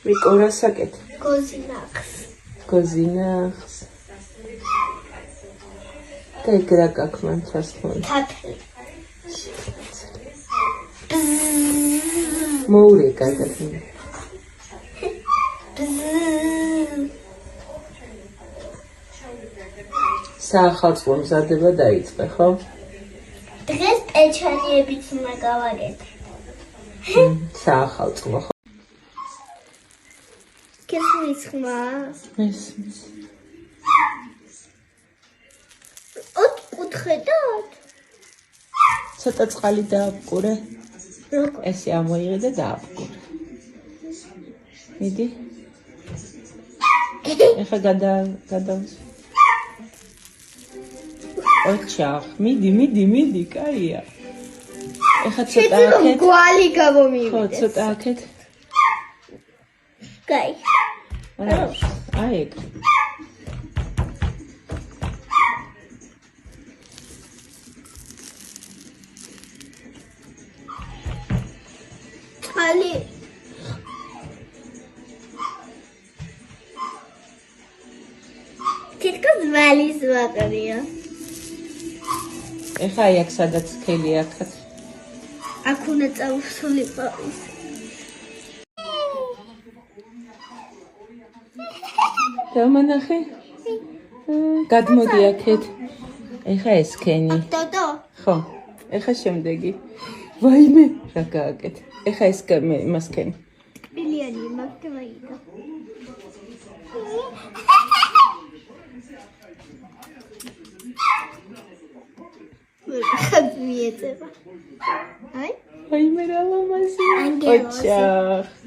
ვიკორა საკეთე. გოზინახს. და ეგ რა გაქვს მან ჩასწორი? თაფლი. მოურე გადაგინე. საახალწლო მზადება დაიწყე, ხო? დღეს პეჩანიებიც უნდა გავაკეთე. საახალწლო, ხო? გესმის ხმა? მესმის. ოთხკუთხედად? ცოტა წყალი დააბკურე. როგორ? ესე ამოიღე და დააბკურე. მიდი. ეხა გადავს. ოჩახ, მიდი, კაია. ეხა ცოტა აქეთ. გვალი გამომივიდეს. ხო, ცოტა აქეთ. კაი. აი ეგ. ალი. თითქოს ვალის ვაყრია. ეხა აი აქ სადაც სქელი აქაც. აქ უნდა წავსულიყო ის. დავმანახე? გადმოდი აქეთ. ეხა ეს სქენი. დოდო. ხო, ეხა შემდეგი. ვაიმე, რა გააკეთე. ეხა ეს მასკენი. ბილიანი მაგდმაიდა. ხად მიეწება. აი? ვაიმე რა ლამაზი. ანგელოზი. ოჩახ.